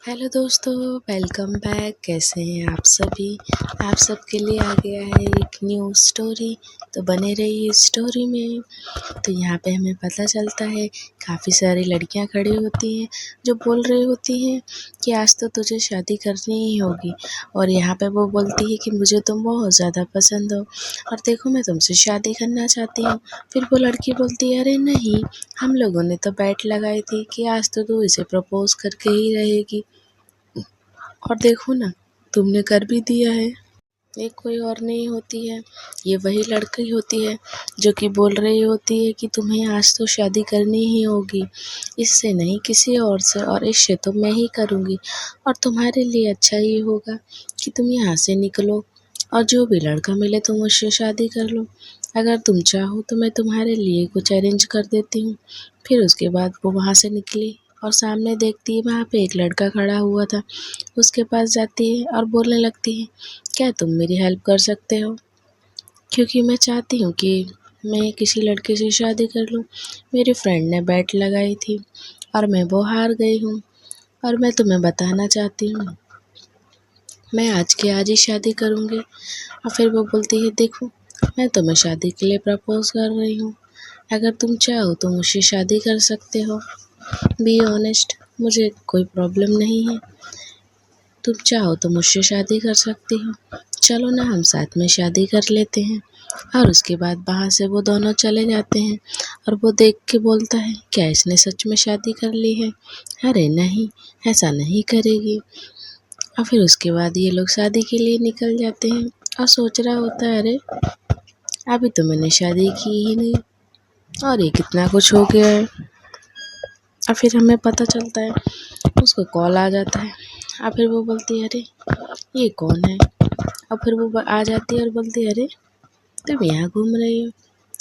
Hello दोस्तों, welcome back. कैसे हैं आप सभी। आप सबके लिए आ गया है एक न्यू स्टोरी, तो बने रहिए इस स्टोरी में। तो यहाँ पे हमें पता चलता है काफ़ी सारी लड़कियाँ खड़ी होती हैं जो बोल रही होती हैं कि आज तो तुझे शादी करनी ही होगी। और यहाँ पे वो बोलती है कि मुझे तुम बहुत ज़्यादा पसंद हो और देखो मैं तुमसे शादी करना चाहती हूँ। फिर वो लड़की बोलती है, अरे नहीं, हम लोगों ने तो बैट लगाई थी कि आज तो तू इसे प्रपोज करके ही रहेगी, और देखो ना, तुमने कर भी दिया है। ये कोई और नहीं होती है, ये वही लड़की होती है जो कि बोल रही होती है कि तुम्हें आज तो शादी करनी ही होगी, इससे नहीं किसी और से, और इससे तो मैं ही करूँगी। और तुम्हारे लिए अच्छा ये होगा कि तुम यहाँ से निकलो और जो भी लड़का मिले तुम उससे शादी कर लो। अगर तुम चाहो तो मैं तुम्हारे लिए कुछ अरेंज कर देती हूँ। फिर उसके बाद वो वहाँ से निकली और सामने देखती है वहाँ पे एक लड़का खड़ा हुआ था। उसके पास जाती है और बोलने लगती है, क्या तुम मेरी हेल्प कर सकते हो, क्योंकि मैं चाहती हूँ कि मैं किसी लड़के से शादी कर लूँ। मेरी फ्रेंड ने बैट लगाई थी और मैं वो हार गई हूँ, और मैं तुम्हें बताना चाहती हूँ मैं आज के आज ही शादी करूँगी। और फिर वो बोलती है, देखो मैं तुम्हें शादी के लिए प्रपोज कर रही हूँ, अगर तुम चाहो तो मुझसे शादी कर सकते हो। बी ऑनेस्ट, मुझे कोई प्रॉब्लम नहीं है, तुम चाहो तो मुझसे शादी कर सकती हो। चलो ना हम साथ में शादी कर लेते हैं। और उसके बाद वहाँ से वो दोनों चले जाते हैं और वो देख के बोलता है, क्या इसने सच में शादी कर ली है। अरे नहीं, ऐसा नहीं करेगी। और फिर उसके बाद ये लोग शादी के लिए निकल जाते हैं और सोच रहा होता है, अरे अभी तो मैंने शादी की ही नहीं और ये कितना कुछ हो गया है। और फिर हमें पता चलता है, उसको कॉल आ जाता है। और फिर वो बोलती है, अरे ये कौन है। और फिर वो आ जाती है और बोलती है, अरे तुम यहाँ घूम रही हो,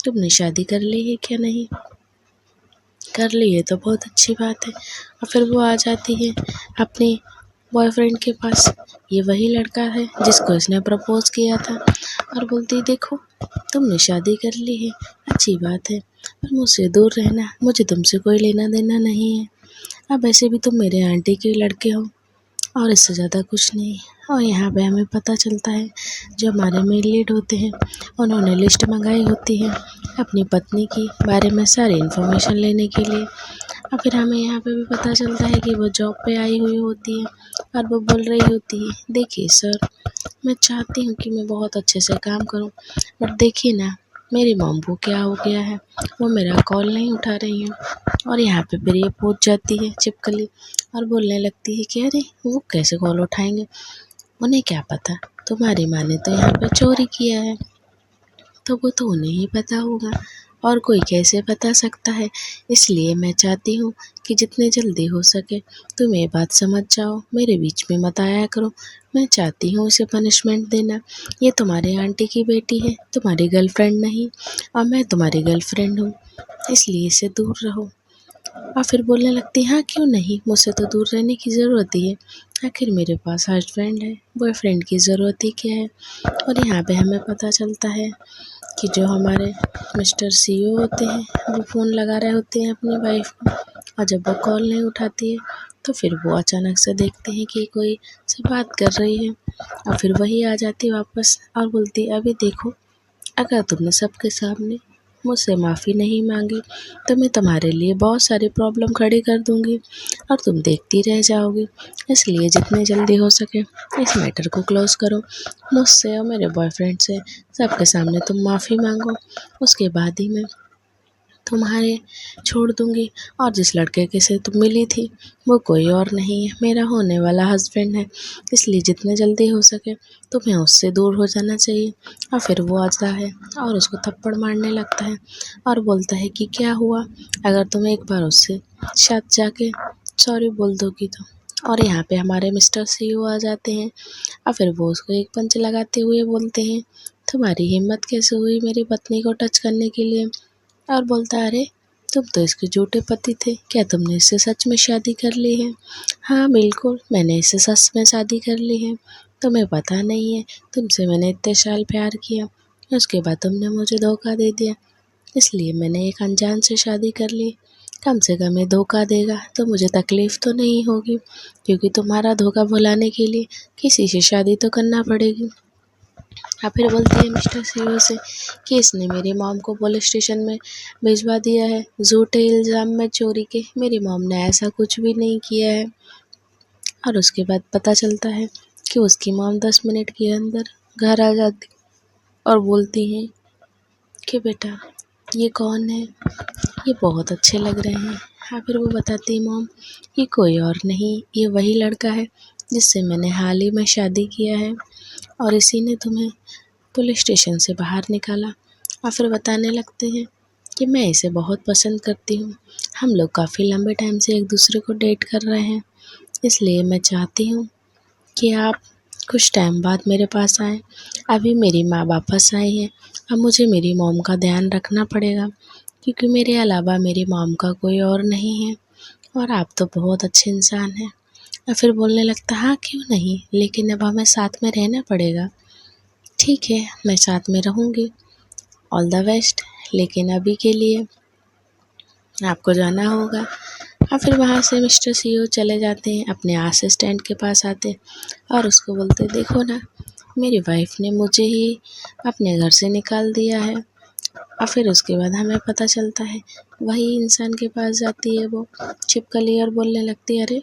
तुमने शादी कर ली है क्या। नहीं कर ली है तो बहुत अच्छी बात है। और फिर वो आ जाती है अपने बॉयफ्रेंड के पास, ये वही लड़का है जिसको इसने प्रपोज किया था, और बोलती है, देखो तुमने शादी कर ली है, अच्छी बात है, पर मुझसे दूर रहना, मुझे तुमसे कोई लेना देना नहीं है। अब ऐसे भी तुम मेरे आंटी के लड़के हो और इससे ज़्यादा कुछ नहीं। और यहाँ पे हमें पता चलता है, जो हमारे मेल लीड होते हैं उन्होंने लिस्ट मंगाई होती है अपनी पत्नी की बारे में सारी इन्फॉर्मेशन लेने के लिए। और फिर हमें यहाँ पे भी पता चलता है कि वो जॉब पे आई हुई होती है और वो बोल रही होती है, देखिए सर, मैं चाहती हूँ कि मैं बहुत अच्छे से काम करूँ, बट देखिए ना मेरी मॉम को क्या हो गया है, वो मेरा कॉल नहीं उठा रही हैं। और यहाँ पे फिर ये पहुँच जाती है छिपकली और बोलने लगती है कि अरे वो कैसे कॉल उठाएंगे, उन्हें क्या पता, तुम्हारी माँ ने तो यहाँ पे चोरी किया है, तो वो तो उन्हें ही पता होगा, और कोई कैसे बता सकता है। इसलिए मैं चाहती हूँ कि जितने जल्दी हो सके तुम ये बात समझ जाओ, मेरे बीच में मत आया करो। मैं चाहती हूँ इसे पनिशमेंट देना, ये तुम्हारे आंटी की बेटी है, तुम्हारी गर्लफ्रेंड नहीं, और मैं तुम्हारी गर्लफ्रेंड हूँ, इसलिए इसे दूर रहो। और फिर बोलने लगती, हाँ क्यों नहीं, मुझसे तो दूर रहने की ज़रूरत ही है, आखिर मेरे पास हस्बैंड है, बॉयफ्रेंड की ज़रूरत ही क्या है। और यहाँ पे हमें पता चलता है कि जो हमारे मिस्टर सीईओ होते हैं वो फ़ोन लगा रहे होते हैं अपनी वाइफ को, और जब वो कॉल नहीं उठाती है तो फिर वो अचानक से देखते हैं कि कोई से बात कर रही है। और फिर वही आ जाती है वापस और बोलती है, अभी देखो, अगर तुमने सबके सामने मुझसे माफ़ी नहीं मांगी तो मैं तुम्हारे लिए बहुत सारी प्रॉब्लम खड़ी कर दूंगी और तुम देखती रह जाओगी। इसलिए जितने जल्दी हो सके इस मैटर को क्लोज़ करो, मुझसे और मेरे बॉयफ्रेंड से सबके सामने तुम माफ़ी मांगो, उसके बाद ही मैं तुम्हारे छोड़ दूंगी। और जिस लड़के के से तुम मिली थी वो कोई और नहीं है, मेरा होने वाला हस्बैंड है, इसलिए जितने जल्दी हो सके तुम्हें उससे दूर हो जाना चाहिए। और फिर वो आता है और उसको थप्पड़ मारने लगता है और बोलता है कि क्या हुआ अगर तुम एक बार उससे साथ जाके सॉरी बोल दोगी तो। और यहाँ पे हमारे मिस्टर सीईओ आ जाते हैं और फिर वो उसको एक पंच लगाते हुए बोलते हैं, तुम्हारी हिम्मत कैसे हुई मेरी पत्नी को टच करने के लिए। और बोलता है, अरे तुम तो इसके झूठे पति थे, क्या तुमने इससे सच में शादी कर ली है। हाँ बिल्कुल, मैंने इससे सच में शादी कर ली है, तुम्हें पता नहीं है तुमसे मैंने इतने साल प्यार किया, उसके बाद तुमने मुझे धोखा दे दिया, इसलिए मैंने एक अनजान से शादी कर ली। कम से कम ये धोखा देगा तो मुझे तकलीफ़ तो नहीं होगी, क्योंकि तुम्हारा धोखा भुलाने के लिए किसी से शादी तो करना पड़ेगी। और फिर बोलती है मिस्टर सीईओ से कि इसने मेरी मॉम को पुलिस स्टेशन में भिजवा दिया है झूठे इल्ज़ाम में चोरी के। मेरी मॉम ने ऐसा कुछ भी नहीं किया है। और उसके बाद पता चलता है कि उसकी मॉम 10 मिनट के अंदर घर आ जाती और बोलती हैं कि बेटा ये कौन है, ये बहुत अच्छे लग रहे हैं। हाँ, फिर वो बताती है मॉम ये कोई और नहीं, ये वही लड़का है जिससे मैंने हाल ही में शादी किया है और इसी ने तुम्हें पुलिस स्टेशन से बाहर निकाला। और फिर बताने लगते हैं कि मैं इसे बहुत पसंद करती हूँ, हम लोग काफ़ी लंबे टाइम से एक दूसरे को डेट कर रहे हैं, इसलिए मैं चाहती हूँ कि आप कुछ टाइम बाद मेरे पास आएँ। अभी मेरी माँ वापस आई हैं, अब मुझे मेरी मॉम का ध्यान रखना पड़ेगा, क्योंकि मेरे अलावा मेरी मॉम का कोई और नहीं है और आप तो बहुत अच्छे इंसान हैं। और फिर बोलने लगता हाँ क्यों नहीं, लेकिन अब हमें साथ में रहना पड़ेगा। ठीक है, मैं साथ में रहूँगी, ऑल द बेस्ट, लेकिन अभी के लिए आपको जाना होगा। और फिर वहाँ से मिस्टर सीईओ चले जाते हैं, अपने असिस्टेंट के पास आते हैं और उसको बोलते देखो ना, मेरी वाइफ ने मुझे ही अपने घर से निकाल दिया है। और फिर उसके बाद हमें पता चलता है वही इंसान के पास जाती है वो छिपकली और बोलने लगती है अरे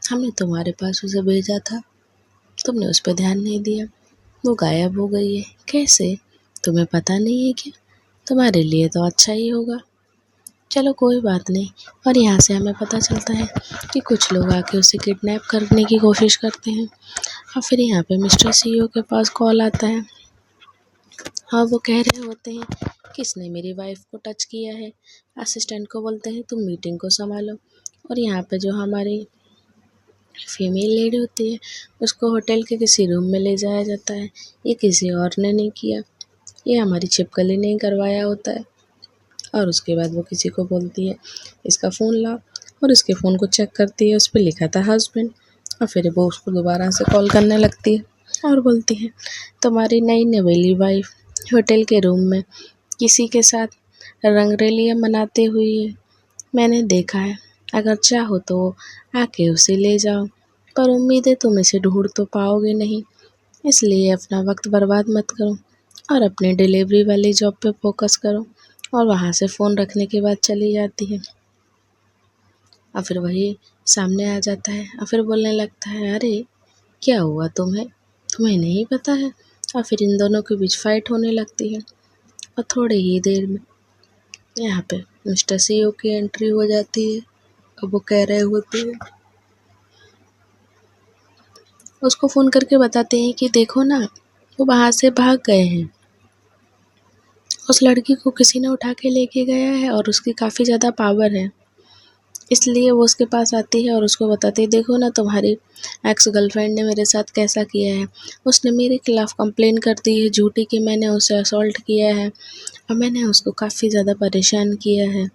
हमने तुम्हारे पास उसे भेजा था, तुमने उस पर ध्यान नहीं दिया, वो गायब हो गई है। कैसे, तुम्हें पता नहीं है क्या? तुम्हारे लिए तो अच्छा ही होगा, चलो कोई बात नहीं। और यहाँ से हमें पता चलता है कि कुछ लोग आके उसे किडनैप करने की कोशिश करते हैं। और फिर यहाँ पे मिस्टर सीईओ के पास कॉल आता है और वो कह रहे होते हैं किसने मेरी वाइफ को टच किया है। असिस्टेंट को बोलते हैं तुम मीटिंग को संभालो। और यहाँ पे जो हमारी फीमेल लेडी होती है उसको होटल के किसी रूम में ले जाया जाता है। ये किसी और ने नहीं किया, ये हमारी छिपकली ने करवाया होता है। और उसके बाद वो किसी को बोलती है इसका फ़ोन लाओ, और उसके फ़ोन को चेक करती है, उस पर लिखा था हस्बैंड। और फिर वो उसको दोबारा से कॉल करने लगती है और बोलती है तुम्हारी नई नवेली वाइफ होटल के रूम में किसी के साथ रंगरेलियाँ मनाते हुए मैंने देखा है, अगर चाहो तो आके उसे ले जाओ, पर उम्मीद है तुम इसे ढूंढ तो पाओगे नहीं, इसलिए अपना वक्त बर्बाद मत करो और अपने डिलीवरी वाली जॉब पे फोकस करो। और वहाँ से फ़ोन रखने के बाद चली जाती है। और फिर वही सामने आ जाता है और फिर बोलने लगता है अरे क्या हुआ तुम्हें, तुम्हें नहीं पता है। और फिर इन दोनों के बीच फाइट होने लगती है और थोड़ी ही देर में यहाँ पे मिस्टर सीईओ की एंट्री हो जाती है। अब वो कह रहे होते हैं, उसको फ़ोन करके बताते हैं कि देखो ना वो वहाँ से भाग गए हैं, उस लड़की को किसी ने उठा के लेके गया है और उसकी काफ़ी ज़्यादा पावर है। इसलिए वो उसके पास आती है और उसको बताती है देखो ना तुम्हारी एक्स गर्लफ्रेंड ने मेरे साथ कैसा किया है, उसने मेरे खिलाफ़ कंप्लेन कर दी है झूठी कि मैंने उसे असॉल्ट किया है और मैंने उसको काफ़ी ज़्यादा परेशान किया है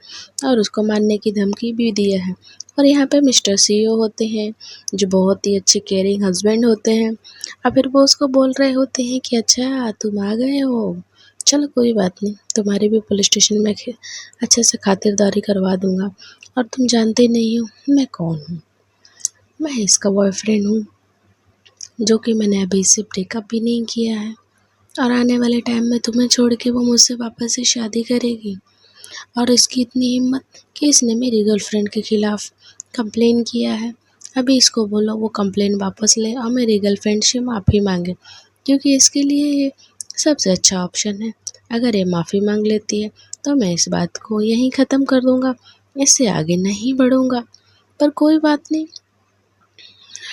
और उसको मारने की धमकी भी दिया है। और यहाँ पे मिस्टर सीईओ होते हैं जो बहुत ही अच्छे केयरिंग हस्बैंड होते हैं और फिर वो उसको बोल रहे होते हैं कि अच्छा तुम आ गए हो, चलो कोई बात नहीं, तुम्हारी भी पुलिस स्टेशन में अच्छे से खातिरदारी करवा दूँगा। और तुम जानते नहीं हो मैं कौन हूँ, मैं इसका बॉयफ्रेंड हूँ, जो कि मैंने अभी से ब्रेकअप भी नहीं किया है और आने वाले टाइम में तुम्हें छोड़ के वो मुझसे वापस से शादी करेगी। और इसकी इतनी हिम्मत कि इसने मेरी गर्लफ्रेंड के खिलाफ़ कंप्लेन किया है। अभी इसको बोलो वो कंप्लेन वापस ले और मेरी गर्लफ्रेंड से माफ़ी मांगे, क्योंकि इसके लिए ये सबसे अच्छा ऑप्शन है। अगर ये माफ़ी मांग लेती है तो मैं इस बात को यहीं ख़त्म कर दूँगा, इससे आगे नहीं बढ़ूँगा। पर कोई बात नहीं,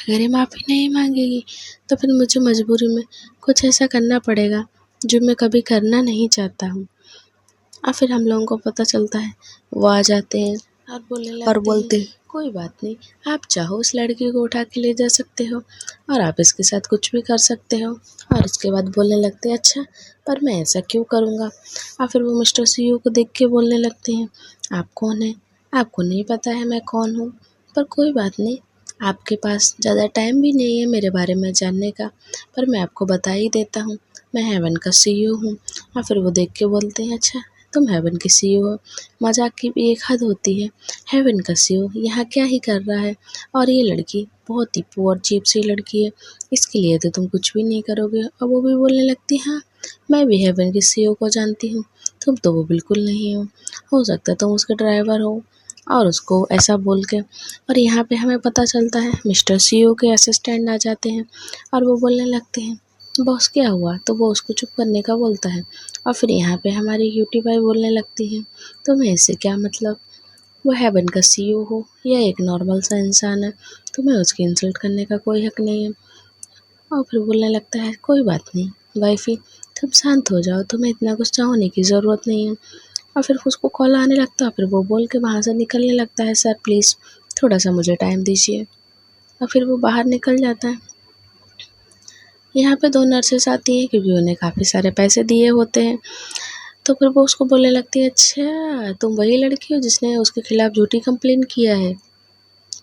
अगर ये माफ़ी नहीं मांगेगी तो फिर मुझे मजबूरी में कुछ ऐसा करना पड़ेगा जो मैं कभी करना नहीं चाहता हूँ। और फिर हम लोगों को पता चलता है वो आ जाते हैं और बोलते हैं कोई बात नहीं, आप चाहो उस लड़की को उठा के ले जा सकते हो और आप इसके साथ कुछ भी कर सकते हो। और उसके बाद बोलने लगते हैं अच्छा पर मैं ऐसा क्यों करूँगा। और फिर वो मिस्टर सीईओ को देख के बोलने लगते हैं आप कौन हैं, आपको नहीं पता है मैं कौन हूँ, पर कोई बात नहीं, आपके पास ज़्यादा टाइम भी नहीं है मेरे बारे में जानने का, पर मैं आपको बता ही देता हूँ, मैं हेवन का सीईओ हूँ। और फिर वो देख के बोलते हैं अच्छा तुम हेवन की सीईओ हो। मजाक की भी एक हद होती है। हेवन का सीईओ यहाँ क्या ही कर रहा है? और ये लड़की बहुत ही पुअर चीप सी लड़की है, इसके लिए तो तुम कुछ भी नहीं करोगे। और वो भी बोलने लगती, हाँ मैं भी हेवन के सीईओ को जानती हूँ, तुम तो वो बिल्कुल नहीं हो सकता तुम उसके ड्राइवर हो। और उसको ऐसा बोल के, और यहाँ पे हमें पता चलता है मिस्टर सीईओ के असिस्टेंट आ जाते हैं और वो बोलने लगते हैं, बॉस क्या हुआ? तो वो उसको चुप करने का बोलता है। और फिर यहाँ पे हमारी क्यूटी पाई बोलने लगती है, तुम्हें इससे क्या मतलब? वो हेवन का सीईओ हो या एक नॉर्मल सा इंसान है, तुम्हें उसकी इंसल्ट करने का कोई हक नहीं है। और फिर बोलने लगता है, कोई बात नहीं वाइफी, तुम शांत हो जाओ, तुम्हें इतना गुस्सा होने की ज़रूरत नहीं है। और फिर उसको कॉल आने लगता है, फिर वो बोल के वहाँ से निकलने लगता है, सर प्लीज़ थोड़ा सा मुझे टाइम दीजिए। और फिर वो बाहर निकल जाता है। यहाँ पे 2 नर्सेस आती हैं क्योंकि उन्हें काफ़ी सारे पैसे दिए होते हैं। तो फिर वो उसको बोलने लगती है, अच्छा तुम वही लड़की हो जिसने उसके खिलाफ झूठी कंप्लेन किया है,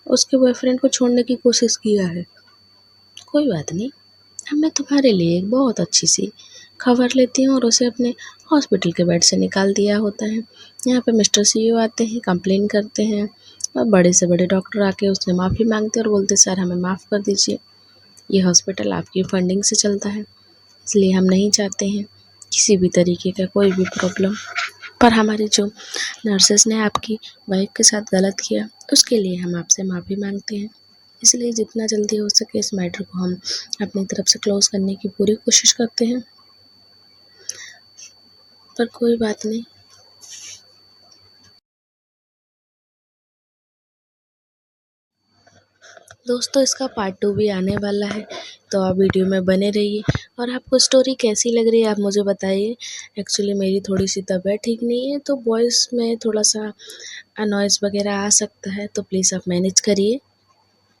उसके बॉयफ्रेंड को छोड़ने की कोशिश किया है। कोई बात नहीं, मैं तुम्हारे लिए एक बहुत अच्छी सी खबर लेती हूँ। और उसे अपने हॉस्पिटल के बेड से निकाल दिया होता है। यहाँ पे मिस्टर सीईओ आते हैं, कंप्लेन करते हैं और बड़े से बड़े डॉक्टर आके उससे माफ़ी मांगते हैं और बोलते, सर हमें माफ़ कर दीजिए, ये हॉस्पिटल आपकी फंडिंग से चलता है, इसलिए हम नहीं चाहते हैं किसी भी तरीके का कोई भी प्रॉब्लम। पर हमारी जो नर्सेस ने आपकी वाइफ के साथ गलत किया, उसके लिए हम आपसे माफ़ी मांगते हैं। इसलिए जितना जल्दी हो सके इस मैटर को हम अपनी तरफ से क्लोज करने की पूरी कोशिश करते हैं। पर कोई बात नहीं। दोस्तों इसका पार्ट 2 भी आने वाला है, तो आप वीडियो में बने रहिए। और आपको स्टोरी कैसी लग रही है आप मुझे बताइए। एक्चुअली मेरी थोड़ी सी तबीयत ठीक नहीं है, तो वॉइस में थोड़ा सा नॉइज़ वगैरह आ सकता है, तो प्लीज़ आप मैनेज करिए।